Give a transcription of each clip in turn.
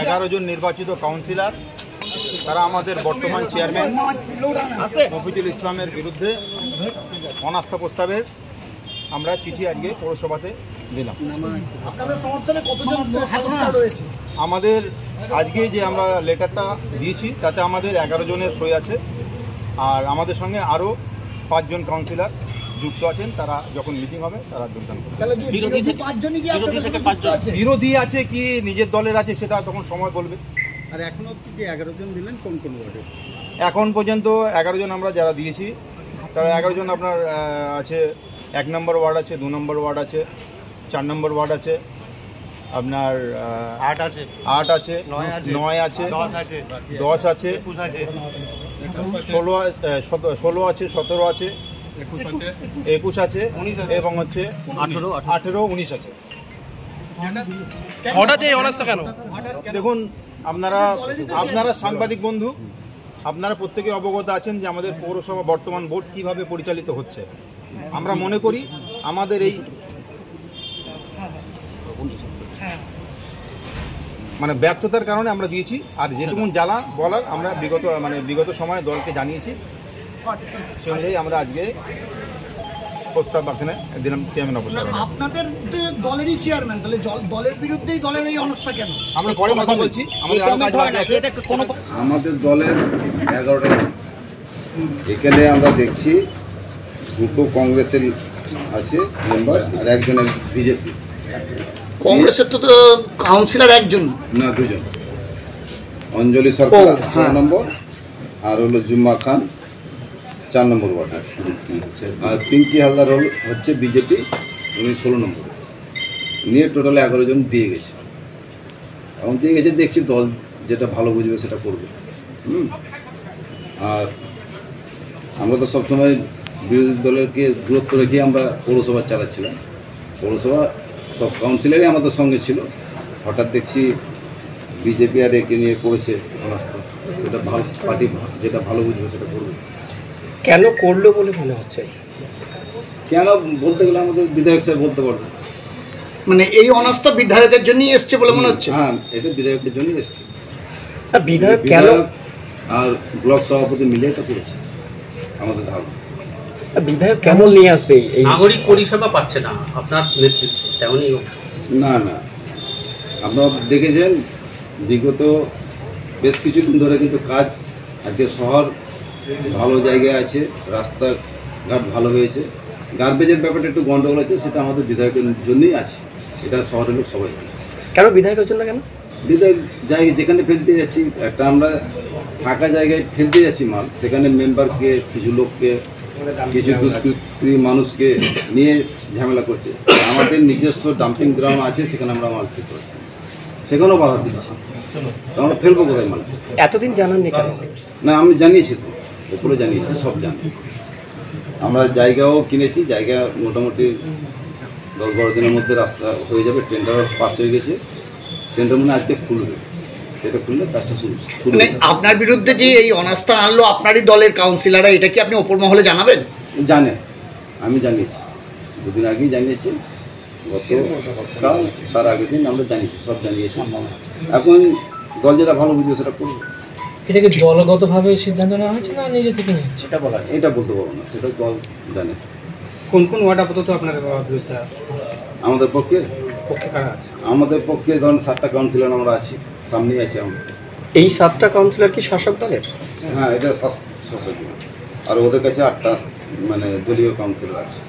11 জন নির্বাচিত কাউন্সিলর তারা আমাদের বর্তমান চেয়ারম্যান মফিজুল ইসলামের বিরুদ্ধে অনাস্থা প্রস্তাবের আমরা চিঠি আজকে পৌরসভাতে দিলাম। আমাদের আজকে যে আমরা লেটারটা দিয়েছি তাতে আমাদের 11 জনের সই আছে, আর আমাদের সঙ্গে আরও 5 জন কাউন্সিলর যুক্ত আছেন। তারা যখন মিটিং হবে তারা যোগদান করবে। বিরোধী আছে কি নিজের দলের আছে সেটা তখন সময় বলবে। আর এখন অবধি যে 11 জন দিলেন কোন কোন ওয়ার্ডে? এখন পর্যন্ত 11 জন আমরা যারা দিয়েছি তারা 11 জন আপনার আছে 1 নম্বর ওয়ার্ড আছে, 2 নম্বর ওয়ার্ড আছে, 4 নম্বর ওয়ার্ড আছে, আপনার 8 আছে, 9 আছে, 10 আছে, 16 আছে, 17 আছে, 21 আছে এবং হচ্ছে 18, 19 আছে। হঠাৎ এই অনাস্থা কেন? দেখুন, আপনারা সাংবাদিক বন্ধু, আপনারা প্রত্যেকে অবগত আছেন যে আমাদের পৌরসভা বর্তমান বোর্ড কিভাবে পরিচালিত হচ্ছে। আমরা মনে করি আমাদের এই ব্যর্থতার কারণে আমরা দিয়েছি, আর যেটুকুন জ্বালা বলার আমরা বিগত সময়ে দলকে জানিয়েছি। সে অনুযায়ী আমরা আজকে প্রস্তাব বাক্সে দিলাম চেয়ারম্যান অবসর। আপনাদের দলেরই চেয়ারম্যান, তাহলে দলের বিরুদ্ধেই দলের এই অবস্থা কেন? আমরা পরে কথা বলছি। আমাদের দলের 11টা এখানে আমরা দেখছি 2টো কংগ্রেসের আছে মেম্বার আর একজন বিজেপি। কংগ্রেসের তো কাউন্সিলর একজন না, 2 জন। অঞ্জলি সরকার 4 নম্বর আর হলো জুম্মা খান 4 নম্বর ওয়ার্ড, আর পিঙ্কি হালদার হচ্ছে বিজেপি, উনি 16 নম্বর নিয়ে টোটাল 11 জন দিয়ে গেছে। এখন দিয়ে গেছে, দেখছি দল যেটা ভালো বুঝবে সেটা করবে। আর আমরা তো সবসময় বিরোধী দলেরকে দূরত্ব রেখে আমরা পৌরসভা চালাচ্ছিলাম। পৌরসভা সব কাউন্সিলরই আমাদের সঙ্গে ছিল। হঠাৎ দেখছি বিজেপি আর একে নিয়ে করেছে অনাস্থা। সেটা ভালো পার্টি যেটা ভালো বুঝবে সেটা করবে। কেন করলো বলে মনে হচ্ছে? কেন বলতে গেলে আমাদের বিধায়ক সাহেব বলতে পারবে। এই অনাস্থা বিধায়কের জন্যই এসছে বলে মনে হচ্ছে? হ্যাঁ, এটা বিধায়কের জন্যই এসছে। বিধায়ক কেন আর ব্লক সভাপতি মিলে এটা করেছে আমাদের ধারণা। বিধায়ক কেমন নিয়ে আসবে? এই নাগরিক পরিষেবা পাচ্ছে না আপনার নেতৃত্ব তেমনই? না, আপনারা দেখেছেন বিগত বেশ কিছুদিন ধরে কিন্তু কাজ, আজকে শহর ভালো জায়গায় আছে, রাস্তাঘাট ভালো হয়েছে। গার্বেজের ব্যাপারটা একটু গন্ডগোল আছে, সেটা আমাদের বিধায়কের জন্যই আছে। এটা শহরের লোক সবাই জানে। কেন বিধায়কের জন্য? কেন বিধায়ক জায়গায় যেখানে ফেলতে যাচ্ছি, একটা আমরা ফাঁকা জায়গায় ফেলতে যাচ্ছি মাল, সেখানে মেম্বারকে, কিছু লোককে, কিছু দুষ্কৃতী মানুষকে নিয়ে ঝামেলা করছে। আমাদের নিজস্ব ডাম্পিং গ্রাউন্ড আছে, সেখানে আমরা মাল ফেলতে পারছি, সেখানেও বাধা দিচ্ছি। তো আমরা ফেলবো কোথায় মাল? এতদিন জানাননি কেন? না, আমি জানিয়েছি তো, উপরে জানিয়েছি, সব জানি। আমরা জায়গাও কিনেছি, জায়গা মোটামুটি 10-12 দিনের মধ্যে রাস্তা হয়ে যাবে। টেন্ডার পাস হয়ে গেছে, টেন্ডার আজকে খুলবে। এটা খুললে কাজটা শুরু। আপনার বিরুদ্ধে যে এই অনাস্থা আনলো আপনারই দলের কাউন্সিলররা, এটা কি আপনি ওপর মহলে জানাবেন? জানে, আমি জানিয়েছি, 2 দিন আগেই জানিয়েছি, গতকাল তার আগের দিন আমরা জানিয়েছি, সব জানিয়েছি। এখন দল যেটা ভালো বুঝবে সেটা করবে। এটা কি দলগতভাবে সিদ্ধান্ত নেওয়া হয়েছে না নিজে থেকে নিয়েছে? এটা বলতে পারবো না, সেটা দল জানে। কোন কোন ওয়ার্ড আপাতত আপনার বিরুদ্ধে? আমাদের পক্ষে কারা আছে? আমাদের পক্ষে ধরুন 7টা কাউন্সিলর আমরা আছি, সামনেই আছি আমরা। এই 7টা কাউন্সিলর কি শাসক দলের? হ্যাঁ, এটা শাসক দল, আর ওদের কাছে 8টা দলীয় কাউন্সিলর আছে।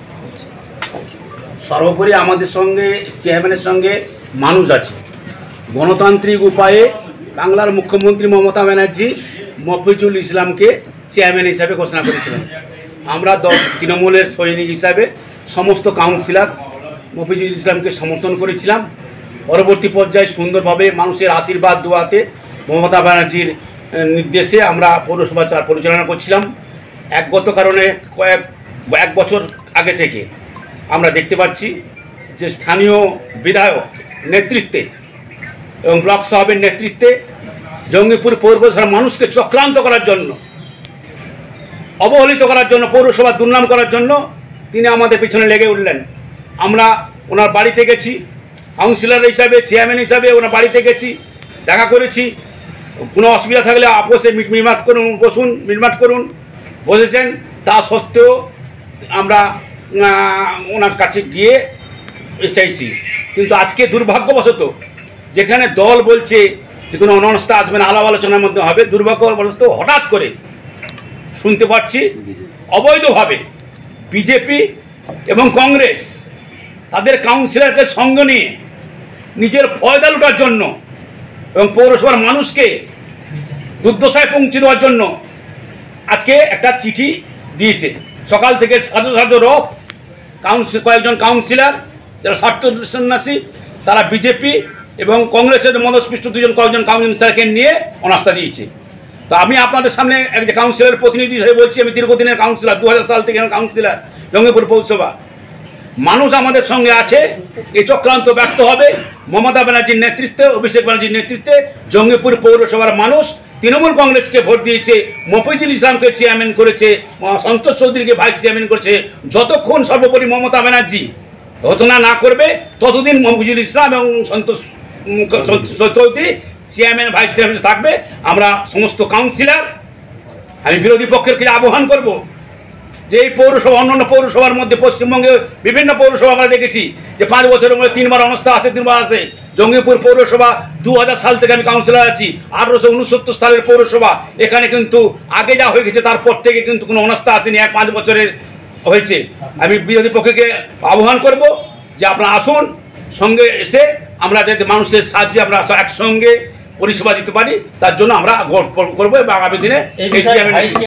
সর্বোপরি আমাদের সঙ্গে চেয়ারম্যানের সঙ্গে মানুষ আছে। গণতান্ত্রিক উপায়ে বাংলার মুখ্যমন্ত্রী মমতা ব্যানার্জি মফিজুল ইসলামকে চেয়ারম্যান হিসাবে ঘোষণা করেছিলেন। আমরা তৃণমূলের সৈনিক হিসাবে সমস্ত কাউন্সিলর মফিজুল ইসলামকে সমর্থন করেছিলাম। পরবর্তী পর্যায়ে সুন্দরভাবে মানুষের আশীর্বাদ দোয়াতে মমতা ব্যানার্জির নির্দেশে আমরা পৌরসভা পরিচালনা করছিলাম। একগত কারণে 1 বছর আগে থেকে আমরা দেখতে পাচ্ছি যে স্থানীয় বিধায়ক নেতৃত্বে এবং ব্লক সাহেবের নেতৃত্বে জঙ্গিপুর পৌরসভার মানুষকে চক্রান্ত করার জন্য, অবহেলিত করার জন্য, পৌরসভার দুর্নাম করার জন্য তিনি আমাদের পিছনে লেগে উঠলেন। আমরা ওনার বাড়িতে গেছি, কাউন্সিলর হিসাবে, চেয়ারম্যান হিসাবে ওনার বাড়িতে গেছি, দেখা করেছি। কোনো অসুবিধা থাকলে আপোষে মিটমাট করুন, বসুন, মিটমাট করুন, বসেছেন। তা সত্ত্বেও আমরা ওনার কাছে গিয়ে চাইছি। কিন্তু আজকে দুর্ভাগ্যবশত যেখানে দল বলছে যে কোনো অনাস্থা আসবে না, আলাপ আলোচনার মধ্যে হবে, দুর্ভাগ্যবশত হঠাৎ করে শুনতে পাচ্ছি অবৈধভাবে বিজেপি এবং কংগ্রেস তাদের কাউন্সিলরকে সঙ্গে নিয়ে নিজের ফয়দা লুটার জন্য এবং পৌরসভার মানুষকে দুর্দশায় পৌঁছে দেওয়ার জন্য আজকে একটা চিঠি দিয়েছে। সকাল থেকে সাজো সাজো রব কয়েকজন কাউন্সিলর যারা স্বার্থ সন্ন্যাসী, তারা বিজেপি এবং কংগ্রেসের মদস্পৃষ্ট কয়েকজন কাউন্সিলরকে নিয়ে অনাস্থা দিয়েছে। তো আমি আপনাদের সামনে এক যে কাউন্সিলরের প্রতিনিধি হয়ে বলছি, আমি দীর্ঘদিনের কাউন্সিলর, 2000 সাল থেকে কাউন্সিলর জঙ্গিপুর পৌরসভা। মানুষ আমাদের সঙ্গে আছে। এই চক্রান্ত ব্যর্থ হবে মমতা ব্যানার্জির নেতৃত্বে, অভিষেক ব্যানার্জির নেতৃত্বে। জঙ্গিপুর পৌরসভার মানুষ তৃণমূল কংগ্রেসকে ভোট দিয়েছে, মফিজুল ইসলামকে চেয়ারম্যান করেছে, সন্তোষ চৌধুরীকে ভাইস চেয়ারম্যান করেছে। যতক্ষণ সর্বোপরি মমতা ব্যানার্জি ঘোষণা না করবে ততদিন মফিজুল ইসলাম এবং সন্তোষ চৌধুরী চেয়ারম্যান ভাইস চেয়ারম্যান থাকবে। আমরা সমস্ত কাউন্সিলর, আমি বিরোধী পক্ষের কাছে আহ্বান করব যে এই পৌরসভা অন্যান্য পৌরসভার মধ্যে পশ্চিমবঙ্গে বিভিন্ন পৌরসভা আমরা দেখেছি যে 5 বছরের মধ্যে 3বার অনাস্থা আছে, 3বার আসে। জঙ্গিপুর পৌরসভা 2000 সাল থেকে আমি কাউন্সিলর আছি, 1869 সালের পৌরসভা। এখানে কিন্তু আগে যা হয়ে গেছে তারপর থেকে কিন্তু কোনো অনাস্থা আসেনি, 5 বছরের হয়েছে। আমি বিরোধী পক্ষকে আহ্বান করব যে আপনারা আসুন, সঙ্গে এসে আমরা যাতে মানুষের সাহায্যে আমরা একসঙ্গে পরিষেবা দিতে পারি, তার জন্য আমরা করবো এবং আগামী দিনে